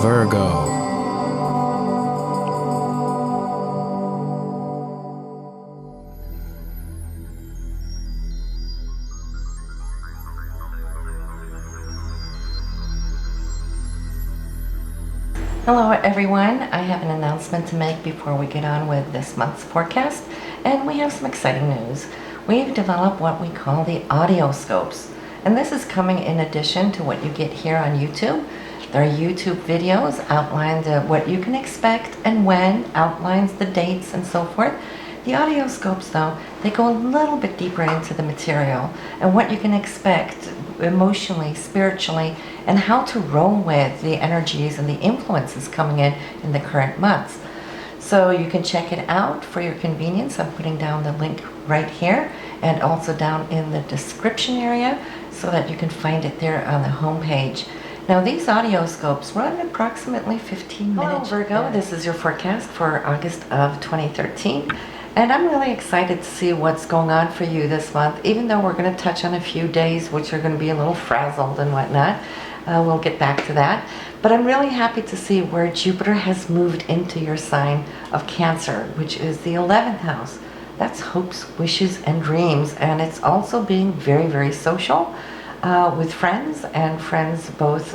Virgo. Hello everyone, I have an announcement to make before we get on with this month's forecast, and we have some exciting news. We've developed what we call the audioscopes, and this is coming in addition to what you get here on YouTube. There are YouTube videos outlined what you can expect and when, outlines the dates and so forth. The audioscopes though, they go a little bit deeper into the material and what you can expect emotionally, spiritually, and how to roll with the energies and the influences coming in the current months. So you can check it out for your convenience. I'm putting down the link right here and also down in the description area so that you can find it there on the home page. Now these audioscopes run approximately 15 minutes. Hello Virgo, this is your forecast for August of 2013. And I'm really excited to see what's going on for you this month, even though we're going to touch on a few days which are going to be a little frazzled and whatnot. We'll get back to that. But I'm really happy to see where Jupiter has moved into your sign of Cancer, which is the 11th house. That's hopes, wishes, and dreams. And it's also being very, very social with friends, and friends both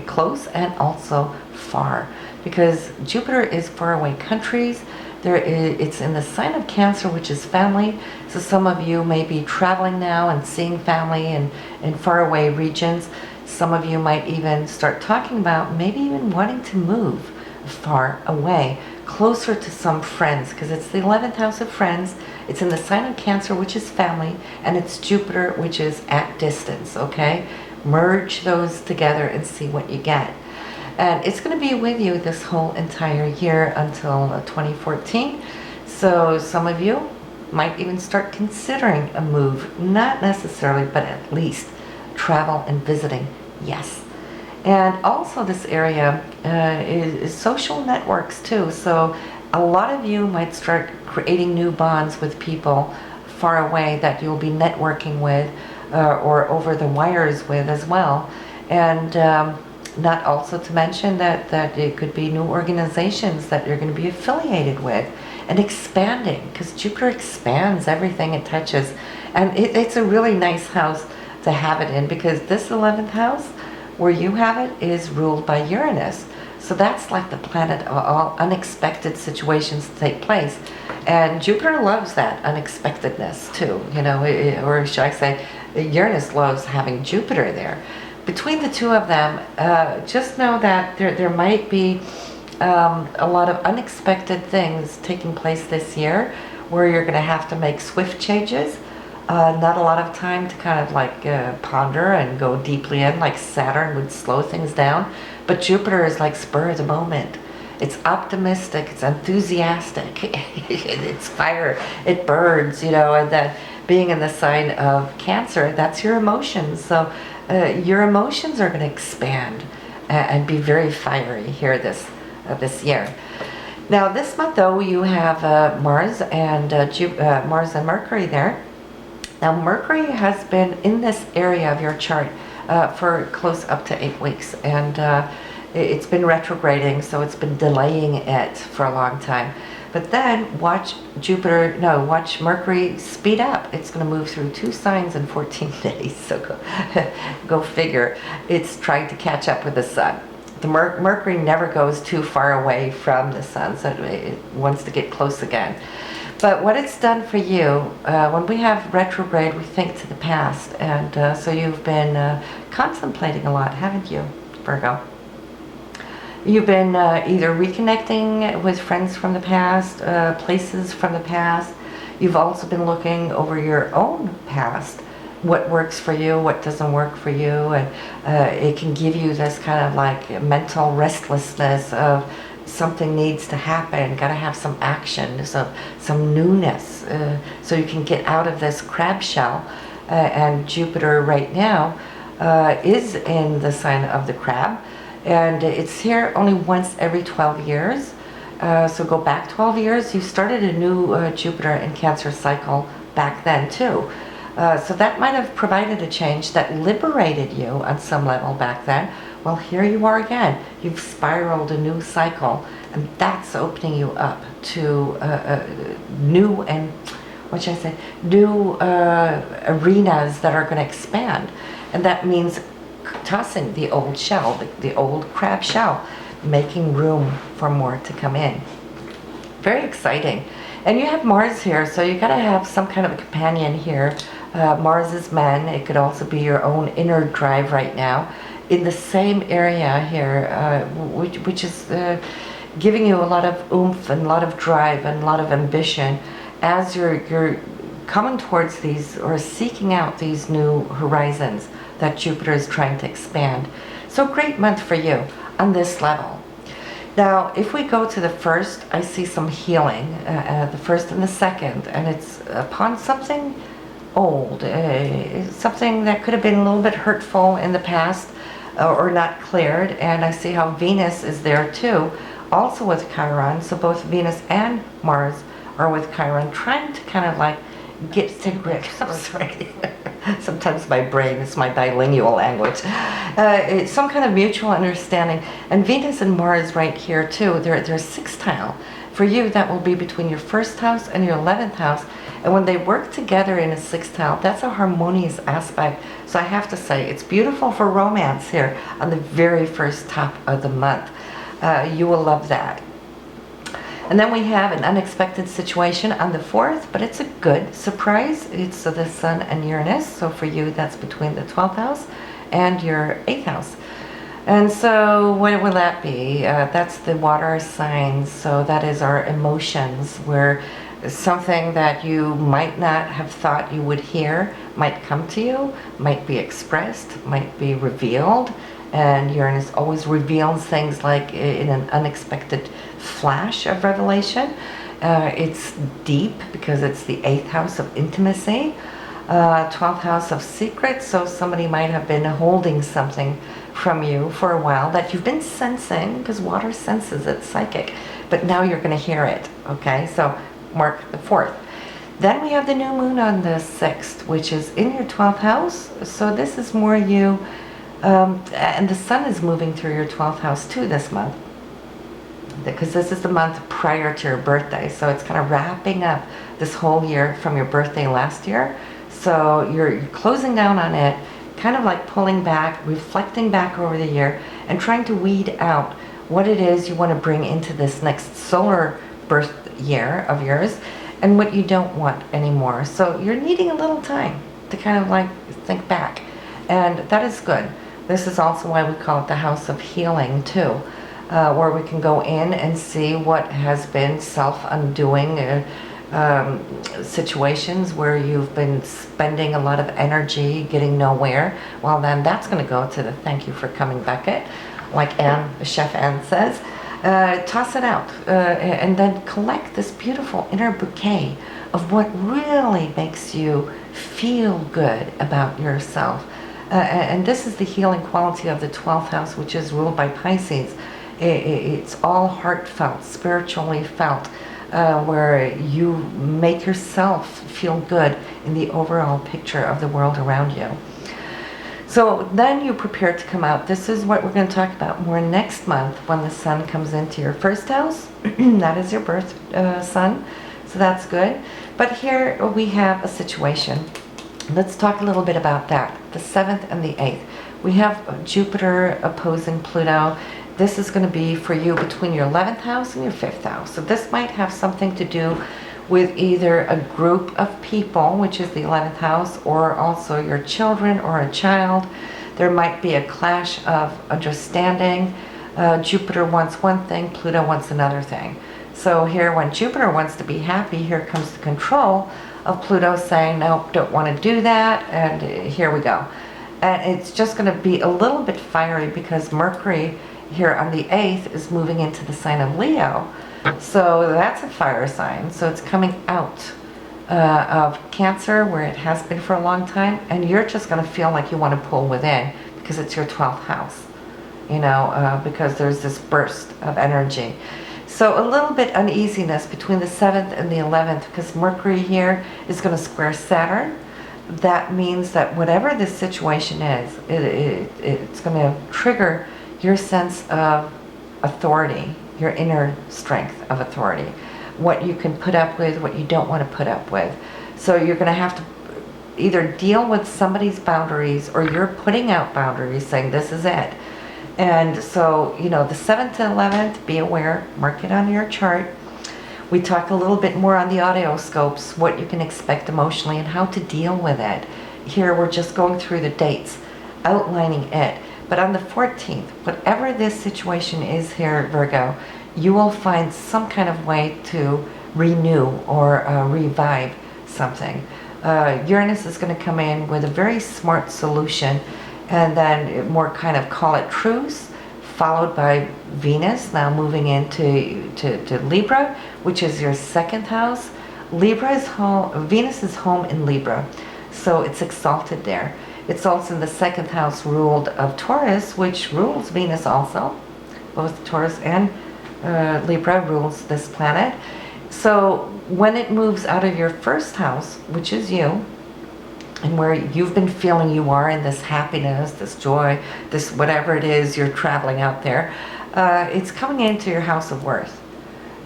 close and also far. Because Jupiter is faraway countries. It's in the sign of Cancer, which is family. So some of you may be traveling now and seeing family in faraway regions. Some of you might even start talking about maybe even wanting to move far away, closer to some friends, because it's the 11th house of friends. It's in the sign of Cancer, which is family, and it's Jupiter, which is at distance, okay? Merge those together and see what you get. And it's going to be with you this whole entire year until 2014. So some of you might even start considering a move, not necessarily, but at least travel and visiting, yes. And also this area is social networks too. So a lot of you might start creating new bonds with people far away that you'll be networking with or over the wires with as well. And not also to mention that it could be new organizations that you're going to be affiliated with and expanding, because Jupiter expands everything it touches. And it's a really nice house to have it in, because this 11th house where you have it is ruled by Uranus. So that's like the planet of all unexpected situations take place. And Jupiter loves that unexpectedness too, you know, or should I say Uranus loves having Jupiter there. Between the two of them, just know that there might be a lot of unexpected things taking place this year where you're going to have to make swift changes. Not a lot of time to kind of like ponder and go deeply in, like Saturn would slow things down. But Jupiter is like spur of the moment. It's optimistic, it's enthusiastic, it's fire, it burns, you know, and then being in the sign of Cancer, that's your emotions. So your emotions are going to expand and be very fiery here this year. Now this month though, you have Mars and Mercury there. Now Mercury has been in this area of your chart for close up to 8 weeks, and it's been retrograding, so it's been delaying it for a long time. But then watch Mercury speed up. It's going to move through 2 signs in 14 days. So go figure. It's trying to catch up with the sun. The Mercury never goes too far away from the sun, so it wants to get close again. But what it's done for you, when we have retrograde, we think to the past. And so you've been contemplating a lot, haven't you, Virgo? You've been either reconnecting with friends from the past, places from the past. You've also been looking over your own past, what works for you, what doesn't work for you, and it can give you this kind of like mental restlessness of something needs to happen, got to have some action, some newness, so you can get out of this crab shell. And Jupiter right now is in the sign of the crab. And it's here only once every 12 years. So go back 12 years. You started a new Jupiter and Cancer cycle back then too. So that might have provided a change that liberated you on some level back then. Well, here you are again. You've spiraled a new cycle, and that's opening you up to new and, what should I say, new arenas that are going to expand. And that means tossing the old shell, the old crab shell, making room for more to come in. Very exciting. And you have Mars here, so you got to have some kind of a companion here. Mars is men. It could also be your own inner drive right now in the same area here, which is giving you a lot of oomph and a lot of drive and a lot of ambition as you're coming towards these or seeking out these new horizons that Jupiter is trying to expand. So great month for you on this level. Now, if we go to the first, I see some healing, the first and the second, and it's upon something old, something that could have been a little bit hurtful in the past or not cleared. And I see how Venus is there too, also with Chiron. So both Venus and Mars are with Chiron, trying to kind of like get to grips. I'm sorry. Sometimes my brain is my bilingual language. It's some kind of mutual understanding. And Venus and Mars right here too, they're sextile. For you, that will be between your first house and your 11th house. And when they work together in a sextile, that's a harmonious aspect. So I have to say, it's beautiful for romance here on the very first top of the month. You will love that. And then we have an unexpected situation on the 4th, but it's a good surprise. It's the Sun and Uranus. So for you, that's between the 12th house and your 8th house. And so what will that be? That's the water signs. So that is our emotions, where something that you might not have thought you would hear might come to you, might be expressed, might be revealed. And Uranus always reveals things like in an unexpected flash of revelation. It's deep because it's the 8th house of intimacy, 12th house of secrets. So somebody might have been holding something from you for a while that you've been sensing, because water senses, it's psychic, but now you're going to hear it. Okay, so mark the 4th. Then we have the new moon on the 6th, which is in your 12th house. So this is more you, and the sun is moving through your 12th house too this month, because this is the month prior to your birthday. So it's kind of wrapping up this whole year from your birthday last year. So you're closing down on it, kind of like pulling back, reflecting back over the year, and trying to weed out what it is you want to bring into this next solar birth year of yours and what you don't want anymore. So you're needing a little time to kind of like think back, and that is good. This is also why we call it the house of healing too, where we can go in and see what has been self-undoing situations where you've been spending a lot of energy getting nowhere. Well, then that's going to go to the thank you for coming bucket, like Chef Anne says. Toss it out and then collect this beautiful inner bouquet of what really makes you feel good about yourself. And this is the healing quality of the 12th house, which is ruled by Pisces. It's all heartfelt, spiritually felt, where you make yourself feel good in the overall picture of the world around you. So then you prepare to come out. This is what we're going to talk about more next month when the sun comes into your first house. That is your birth sun. So that's good. But here we have a situation. Let's talk a little bit about that. The 7th and the 8th. We have Jupiter opposing Pluto. This is going to be for you between your 11th house and your 5th house. So this might have something to do with either a group of people, which is the 11th house, or also your children or a child. There might be a clash of understanding. Jupiter wants one thing, Pluto wants another thing. So here, when Jupiter wants to be happy, here comes the control of Pluto saying, no, don't want to do that, and here we go. And it's just going to be a little bit fiery because Mercury here on the 8th is moving into the sign of Leo. So that's a fire sign. So it's coming out of Cancer, where it has been for a long time, and you're just going to feel like you want to pull within because it's your 12th house, you know, because there's this burst of energy. So a little bit uneasiness between the 7th and the 11th, because Mercury here is going to square Saturn. that means that whatever this situation is, it's going to trigger your sense of authority, your inner strength of authority, what you can put up with, what you don't want to put up with. So you're going to have to either deal with somebody's boundaries, or you're putting out boundaries saying this is it. And so, you know, the 7th to 11th, be aware, mark it on your chart. We talk a little bit more on the audioscopes, what you can expect emotionally and how to deal with it. Here we're just going through the dates, outlining it. But on the 14th, whatever this situation is here, Virgo, you will find some kind of way to renew or revive something. Uranus is going to come in with a very smart solution, and then more kind of call it truce, followed by Venus now moving into to Libra, which is your 2nd house. Libra is home, Venus is home in Libra, so it's exalted there. It's also in the 2nd house ruled of Taurus, which rules Venus also. Both Taurus and Libra rules this planet. So when it moves out of your 1st house, which is you, and where you've been feeling you are in this happiness, this joy, this whatever it is you're traveling out there, it's coming into your house of worth.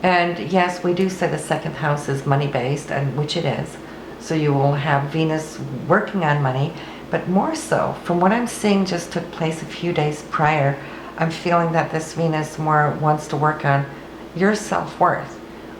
And yes, we do say the 2nd house is money-based, and which it is. So you will have Venus working on money, but more so, from what I'm seeing just took place a few days prior, I'm feeling that this Venus more wants to work on your self-worth,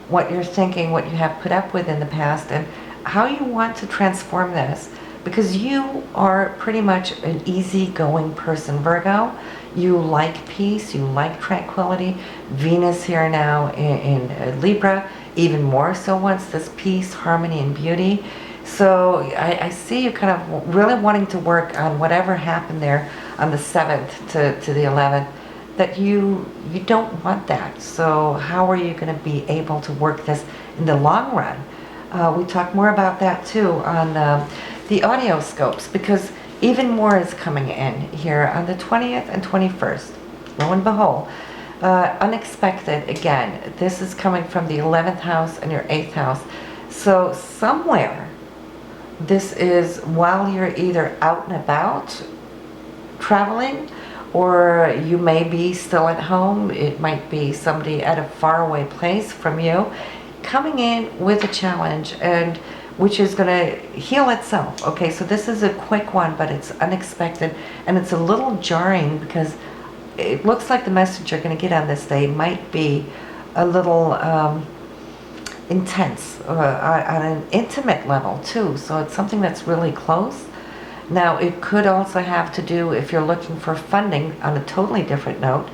what you're thinking, what you have put up with in the past, and how you want to transform this. Because you are pretty much an easygoing person, Virgo. You like peace, you like tranquility. Venus here now in Libra, even more so wants this peace, harmony, and beauty. So I see you kind of really wanting to work on whatever happened there on the 7th to the 11th, that you don't want that. So how are you going to be able to work this in the long run? We talk more about that too on the audioscopes, because even more is coming in here on the 20th and 21st. Lo and behold, unexpected again. This is coming from the 11th house and your 8th house. So somewhere, this is while you're either out and about traveling, or you may be still at home. It might be somebody at a faraway place from you coming in with a challenge, and which is going to heal itself. Okay, so this is a quick one, but it's unexpected, and it's a little jarring because it looks like the message you're going to get on this day might be a little intense on an intimate level too. So it's something that's really close. Now it could also have to do, if you're looking for funding on a totally different note,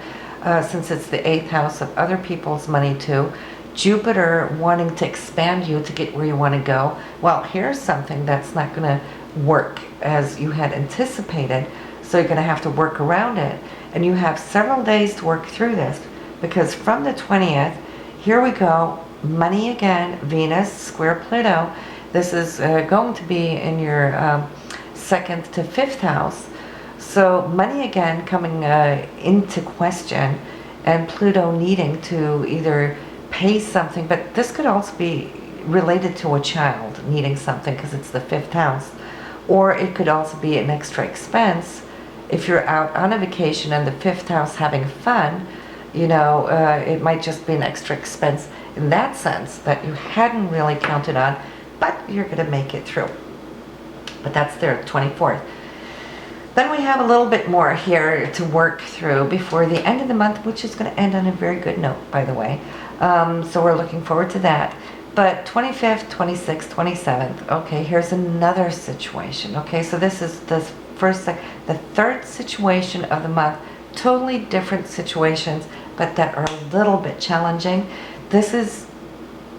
since it's the 8th house of other people's money too, Jupiter wanting to expand you to get where you want to go. Well, here's something that's not going to work as you had anticipated, so you're going to have to work around it. And you have several days to work through this, because from the 20th, here we go, money again, Venus square Pluto. This is going to be in your 2nd to 5th house. So money again coming into question, and Pluto needing to either pay something, but this could also be related to a child needing something because it's the 5th house, or it could also be an extra expense if you're out on a vacation and the 5th house having fun. You know, it might just be an extra expense in that sense that you hadn't really counted on, but you're going to make it through. But that's their 24th. Then we have a little bit more here to work through before the end of the month, which is going to end on a very good note, by the way. So we're looking forward to that. But 25th, 26th, 27th, okay, here's another situation. Okay, so this is the the 3rd situation of the month. Totally different situations, but that are a little bit challenging. This is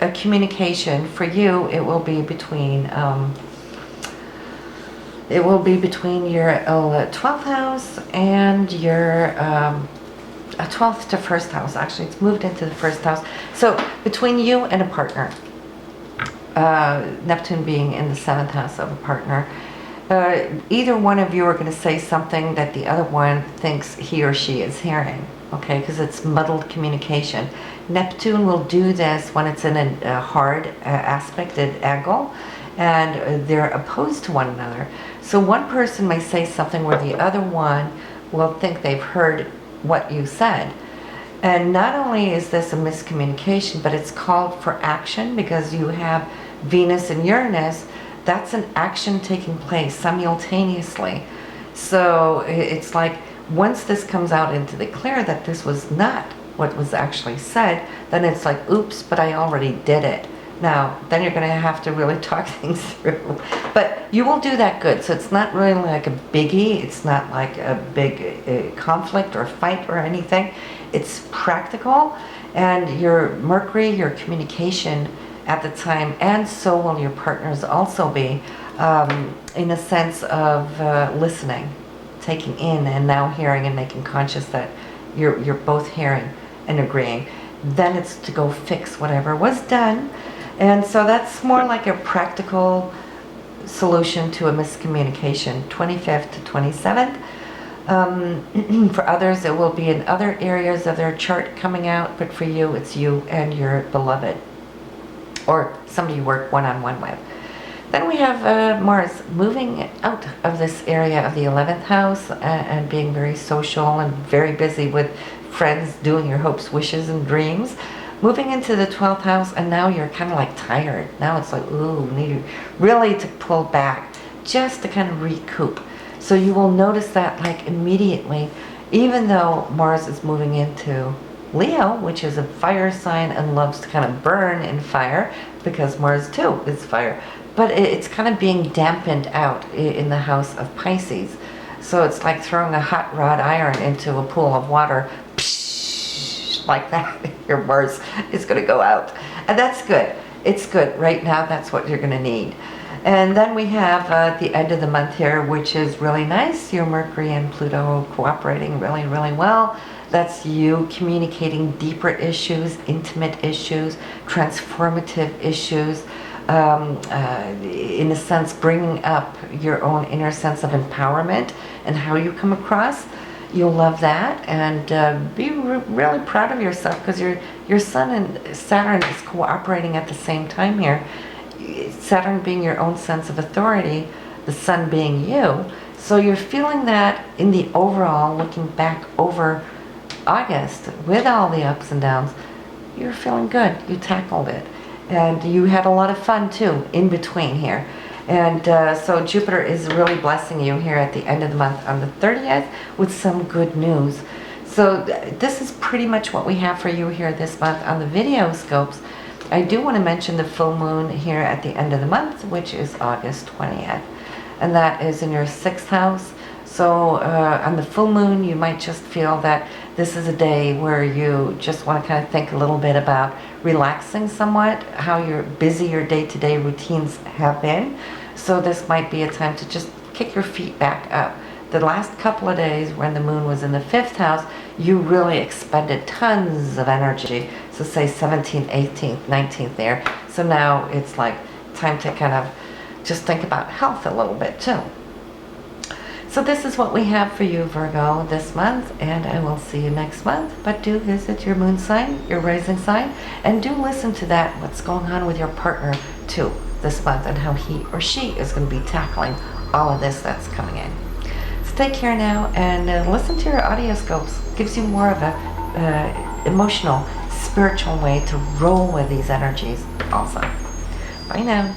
a communication for you. It will be between your 12th house and your 12th to 1st house. Actually, it's moved into the 1st house. So between you and a partner, Neptune being in the 7th house of a partner, either one of you are going to say something that the other one thinks he or she is hearing. Okay, because it's muddled communication. Neptune will do this when it's in a hard aspected angle, and they're opposed to one another. So one person may say something where the other one will think they've heard what you said. And not only is this a miscommunication, but it's called for action because you have Venus and Uranus. That's an action taking place simultaneously. So it's like once this comes out into the clear that this was not what was actually said, then it's like, oops, but I already did it. Now, then you're going to have to really talk things through. But you will do that good. So it's not really like a biggie. It's not like a big conflict or fight or anything. It's practical. And your Mercury, your communication at the time, and so will your partners also be, in a sense of listening, taking in and now hearing and making conscious that you're both hearing and agreeing. Then it's to go fix whatever was done. And so that's more like a practical solution to a miscommunication, 25th to 27th. For others, it will be in other areas of their chart coming out, but for you, it's you and your beloved, or somebody you work one-on-one with. Then we have Mars moving out of this area of the 11th house and being very social and very busy with friends, doing your hopes, wishes, and dreams. Moving into the 12th house, and now you're kind of like tired. Now it's like, ooh, need really to pull back just to kind of recoup. So you will notice that like immediately, even though Mars is moving into Leo, which is a fire sign and loves to kind of burn in fire, because Mars too is fire, but it's kind of being dampened out in the house of Pisces. So it's like throwing a hot wrought iron into a pool of water, like that. Your Mars is going to go out, and that's good. It's good right now. That's what you're going to need. And then we have the end of the month here, which is really nice. Your Mercury and Pluto cooperating really, really well. That's you communicating deeper issues, intimate issues, transformative issues, in a sense bringing up your own inner sense of empowerment and how you come across. You'll love that, and be really proud of yourself, because your Sun and Saturn is cooperating at the same time here. Saturn being your own sense of authority, the Sun being you. So you're feeling that in the overall, looking back over August with all the ups and downs, you're feeling good. You tackled it, and you had a lot of fun too in between here. And so Jupiter is really blessing you here at the end of the month on the 30th with some good news. So this is pretty much what we have for you here this month on the video scopes. I do want to mention the full moon here at the end of the month, which is August 20th. And that is in your 6th house. So on the full moon, you might just feel that this is a day where you just want to kind of think a little bit about relaxing somewhat, how busy your day-to-day routines have been. So this might be a time to just kick your feet back up. The last couple of days when the moon was in the 5th house, you really expended tons of energy. So say 17th, 18th, 19th there. So now it's like time to kind of just think about health a little bit too. So this is what we have for you, Virgo, this month, and I will see you next month. But do visit your moon sign, your rising sign, and do listen to that, what's going on with your partner too this month, and how he or she is going to be tackling all of this that's coming in. So take care now, and listen to your audioscopes. Gives you more of a emotional, spiritual way to roll with these energies also. Bye now.